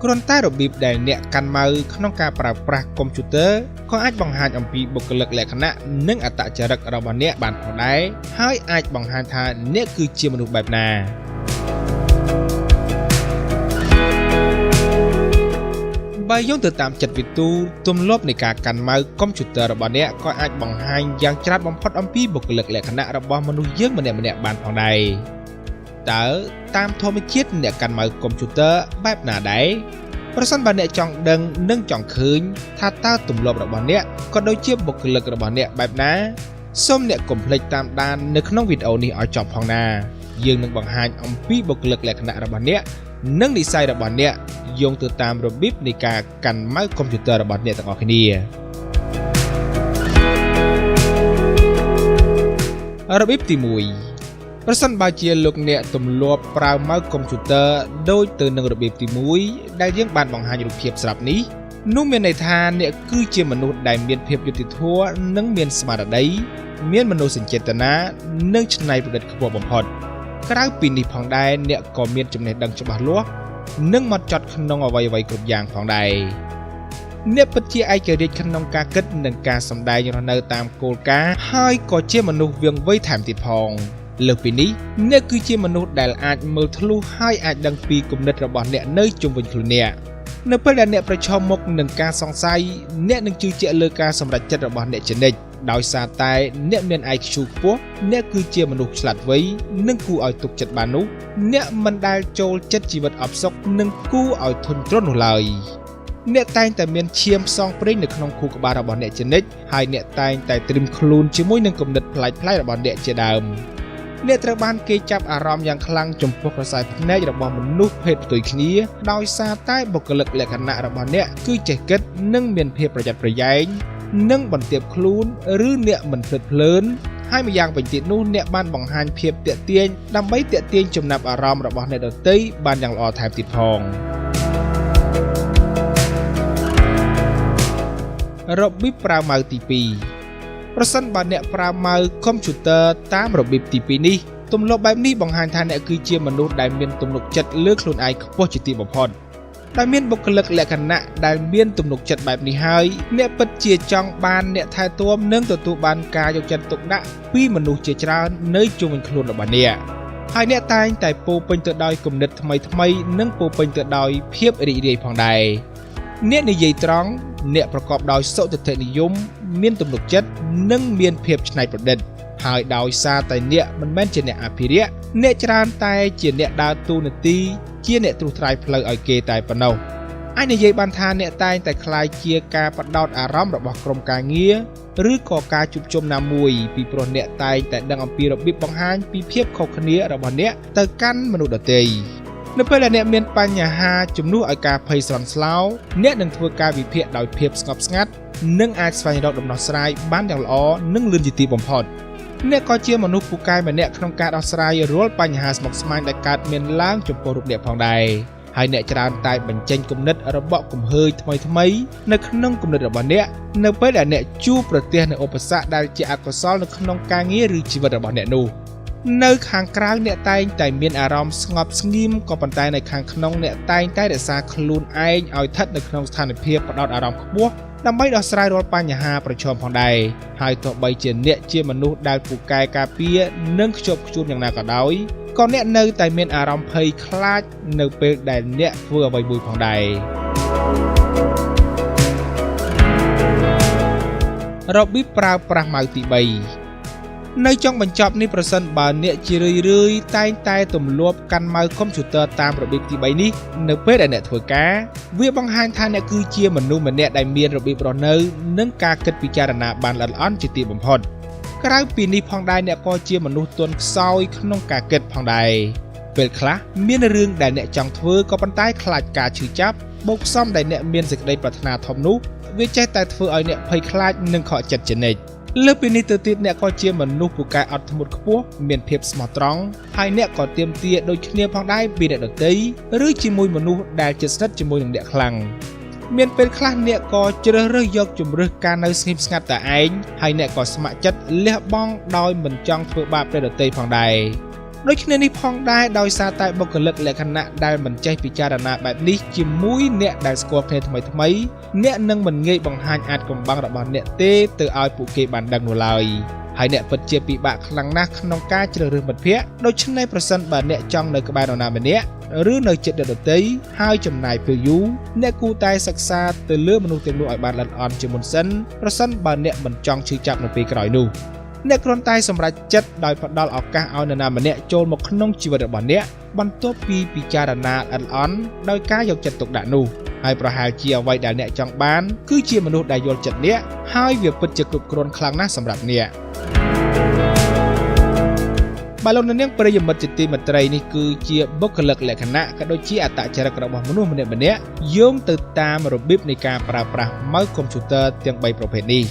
គ្រាន់តែរបៀបដែលអ្នកកាន់ម៉ៅក្នុងការប្រើប្រាស់កុំព្យូទ័រក៏អាចបង្ហាញអំពីបុគ្គលិកលក្ខណៈនិងអត្តចរិតរបស់អ្នកបានផងដែរហើយអាចបង្ហាញថាអ្នកគឺជាមនុស្សបែបណាបើយោងទៅតាមចិត្តវិទូទម្លាប់នៃការកាន់ម៉ៅកុំព្យូទ័ររបស់អ្នកក៏អាចបង្ហាញយ៉ាងច្រើនបំផុតអំពីបុគ្គលិកលក្ខណៈរបស់មនុស្សយើងម្នាក់ៗបានផងដែរតើតាមធម្មជាតិអ្នកកាន់ម៉ៅកុំព្យូទ័របែបណាដែរប្រសិនបើអ្នកចង់ដឹងនិងចង់ឃើញថាតើទម្លាប់របស់អ្នកក៏ដូចជាបុគ្គលិករបស់អ្នកបែបណាសូមអ្នកកុំភ្លេចតាមដាននៅក្នុងវីដេអូនេះឲ្យចប់ផងណាយើងនឹងបង្ហាញអំពីបុគ្គលិកលក្ខណៈរបស់អ្នកនិងនិស្ស័យរបស់អ្នកយោងទៅតាមរបៀបនៃការកាន់ម៉ៅកុំព្យូទ័ររបស់អ្នកទាំងអស់គ្នារបៀបទី1ប្រសិនបើជាលោកអ្នកទម្លាប់ប្រើម៉ៅកុំព្យូទ័រដូចទៅនឹងរបៀបទី1ដែលយើងបានបង្ហាញរូបភាពស្រាប់នេះនោះមានន័យថាអ្នកគឺជាមនុស្សដែលមានភាពយុត្តិធម៌និងមានស្មារតីមានមនោសញ្ចេតនានិងច្នៃប្រឌិតខ្ពស់បំផុតក្រៅពីនេះផងដែរអ្នកក៏មានចំណេះដឹងច្បាស់លាស់និងហ្មត់ចត់ក្នុងអ្វីៗគ្រប់យ៉ាងផងដែរអ្នកពិតជាឯករាជ្យក្នុងការគិតនិងការសម្ដែងរស់នៅតាមគោលការណ៍ហើយក៏ជាមនុស្សវាងវៃថែមទៀតផងលើសពីនេះអ្នកគឺជាមនុស្សដែលអាចមើលធ្លុះហើយអាចដឹងពីគំនិតរបស់អ្នកនៅជុំវិញខ្លួនអ្នកនៅពេលដែលអ្នកប្រឈមមុខនឹងការសង្ស័យអ្នកនឹងជឿជាក់លើការសម្រេចចិត្តរបស់អ្នកជានិច្ចដោយសារតែអ្នកមាន IQ ខ្ពស់អ្នកគឺជាមនុស្សឆ្លាតវៃនិងគួរឲ្យទុកចិត្តបាននោះអ្នកមិនដែលចូលចិត្តជីវិតអបសុខនិងគួរឲ្យធន់ទ្រាំនោះឡើយអ្នកតែងតែមានឈាមផ្សងព្រេងនៅក្នុងខួរក្បាលរបស់អ្នកជានិច្ចហើយអ្នកតែងតែត្រៀមខ្លួនជាមួយនឹងគំនិតប្លែកៗរបស់អ្នកជាដើមអ្នកត្រូវបានគេចាប់អារម្មណ៍យ៉ាងខ្លាំងចំពោះក្រសែភ្នែករបស់មនុស្សភេទផ្ទុយគ្នាដោយសារតែបុគ្គលិកលក្ខណៈរបស់អ្នកគឺចេះគិតនិងមានភាពប្រយ័ត្នប្រយែងនិងបន្ទាបខ្លួនឬអ្នកមិនភ្លើតភ្លើនហើយម្យ៉ាងវិញទៀតនោះអ្នកបានបង្ហាញភាពទាក់ទាញដើម្បីទាក់ទាញចំណាប់អារម្មណ៍របស់អ្នកដទៃបានយ៉ាងល្អថែមទៀតផងរបៀបប្រើម៉ៅទី2ប្រសិនបើអ្នកប្រើម៉ៅកុំព្យូទ័រតាមរបៀបទី2នេះទម្លាប់បែបនេះបង្ហាញថាអ្នកគឺជាមនុស្សដែលមានទំនុកចិត្តលើខ្លួនឯងខ្ពស់ជាទីបំផុតដែលមានបុគ្គលិកលក្ខណៈដែលមានទំនុកចិត្តបែបនេះហើយអ្នកពិតជាចង់បានអ្នកថែទាំនិងទទួលបានការយកចិត្តទុកដាក់ពីមនុស្សជាច្រើននៅជុំវិញខ្លួនរបស់អ្នកហើយអ្នកតែងតែពោពេញទៅដោយគំនិតថ្មីៗនិងពោពេញទៅដោយភាពរីករាយផងដែរអ្នកនិយាយត្រង់អ្នកប្រកបដោយសុទិដ្ឋិនិយមមានទំនុកចិត្តនិងមានភាពច្នៃប្រឌិតហើយដោយសារតែអ្នកមិនមែនជាអ្នកអភិរក្សអ្នកច្រើនតែជាអ្នកដើរតួនាទីជាអ្នកត្រួសត្រាយផ្លូវឲ្យគេតែប៉ុណ្ណោះអាចនិយាយបានថាអ្នកតែងតែคล้ายជាការបដោតអារម្មណ៍របស់ក្រុមការងារឬក៏ការជួបជុំណាមួយពីព្រោះអ្នកតែងតែដឹងអំពីរបៀបបង្ហាញពីភាពខុសគ្នារបស់អ្នកទៅកាន់មនុស្សដទៃនៅពេលដែលអ្នកមានបញ្ហាជំនួសឲ្យការភ័យស្លន់ស្លោអ្នកនឹងធ្វើការវិភាគដោយភាពស្ងប់ស្ងាត់និងអាចស្វែងរកដំណោះស្រាយបានយ៉ាងល្អនិងលឿនជាទីបំផុតអ្នកក៏ជាមនុស្សពូកែម្នាក់ក្នុងការដោះស្រាយរាល់បញ្ហាស្មុគស្មាញដែលកើតមានឡើងចំពោះរូបអ្នកផងដែរហើយអ្នកច្រើនតែបញ្ចេញគំនិតរបស់គំហើញថ្មីៗនៅក្នុងគំនិតរបស់អ្នកនៅពេលដែលអ្នកជួបប្រទះនូវឧបសគ្គដែលជាអកុសលនៅក្នុងការងារឬជីវិតរបស់អ្នកនោះនៅខាងក្រៅអ្នកតែងតែមានអារម្មណ៍ស្ងប់ស្ងៀមក៏ប៉ុន្តែនៅខាងក្នុងអ្នកតែងតែរក្សាខ្លួនឯងឲ្យស្ថិតនៅក្នុងស្ថានភាពផ្ដោតអារម្មណ៍ខ្ពស់ដើម្បីដោះស្រាយរាល់បញ្ហាប្រឈមផងដែរហើយទោះបីជាអ្នកជាមនុស្សដែលពូកែការពារនិងខ្ជាប់ខ្ជួនយ៉ាងណាក៏ដោយក៏អ្នកនៅតែមានអារម្មណ៍ភ័យខ្លាចនៅពេលដែលអ្នកធ្វើអ្វីមួយផងដែររបៀបប្រើប្រាស់ម៉ៅទី3នៅចុងបញ្ចប់នេះប្រសិនបើអ្នកជារឿយៗតែងតែទម្លាប់កាន់ម៉ៅកុំព្យូទ័រតាមរបៀបទី3នេះនៅពេលដែលអ្នកធ្វើការវាបង្ហាញថាអ្នកគឺជាមនុស្សម្នាក់ដែលមានរបៀបរស់នៅនិងការគិតពិចារណាបានល្អិតល្អន់ជាទីបំផុតក្រៅពីនេះផងដែរអ្នកក៏ជាមនុស្សទន់ខ្សោយក្នុងការគិតផងដែរពេលខ្លះមានរឿងដែលអ្នកចង់ធ្វើក៏ប៉ុន្តែខ្លាចការឈឺចាប់បូកផ្សំដែលអ្នកមានសេចក្តីប្រាថ្នាធំនោះវាចេះតែធ្វើឲ្យអ្នកភ័យខ្លាចនិងខកចិត្តជានិច្ចលើសពីនេះទៅទៀតអ្នកក៏ជាមនុស្សពូកែអត់ធ្មត់ខ្ពស់មានភាពស្មោះត្រង់ហើយអ្នកក៏ទាមទារដូចគ្នាផងដែរពីអ្នកដទៃឬជាមួយមនុស្សដែលជិតស្និទ្ធជាមួយនឹងអ្នកខ្លាំងមានពេលខ្លះអ្នកក៏ជ្រើសរើសយកជំរើសការនៅស្ងៀមស្ងាត់តែឯងហើយអ្នកក៏ស្ម័គ្រចិត្តលះបង់ដោយមិនចង់ធ្វើបាបអ្នកដទៃផងដែរ ដូចគ្នានេះផងដែរដោយសារតែបុគ្គលិកលក្ខណៈដែលមិនចេះពិចារណាបែបនេះជាមួយអ្នកដែលស្គាល់គ្នាថ្មីៗអ្នកនឹងមិនងាយបង្ហាញអាចកំបាំងរបស់អ្នកទេទៅឲ្យពួកគេបានដឹងនោះឡើយហើយអ្នកពិតជាពិបាកខ្លាំងណាស់ក្នុងការជ្រើសរើសមិត្តភ័ក្តិដូច្នេះប្រសិនបើអ្នកចង់នៅក្បែរនរណាម្នាក់ឬនៅជិតអ្នកដទៃហើយចំណាយពេលយូរអ្នកគួរតែសិក្សាទៅលើមនុស្សទាំងនោះឲ្យបានល្អិតល្អន់ជាមុនសិនប្រសិនបើអ្នកមិនចង់ឈឺចាប់នៅពេលក្រោយនោះអ្នកគ្រាន់តែសម្រេចចិត្តដោយផ្ដល់ឱកាសឲ្យនរណាម្នាក់ចូលមកក្នុងជីវិតរបស់អ្នកបន្ទាប់ពីពិចារណាល្អិតល្អន់ដោយការយកចិត្តទុកដាក់នោះហើយប្រហែលជាអ្វីដែលអ្នកចង់បានគឺជាមនុស្សដែលយល់ចិត្តអ្នកហើយវាពិតជាគ្រប់គ្រាន់ខ្លាំងណាស់សម្រាប់អ្នកបាទលោកនាងប្រិយមិត្តជាទីមេត្រីនេះគឺជាបុគ្គលិកលក្ខណៈក៏ដូចជាអត្តចរិតរបស់មនុស្សម្នាក់ៗយោងទៅតាមរបៀបនៃការប្រើប្រាស់ម៉ៅកុំព្យូទ័រទាំង3ប្រភេទនេះ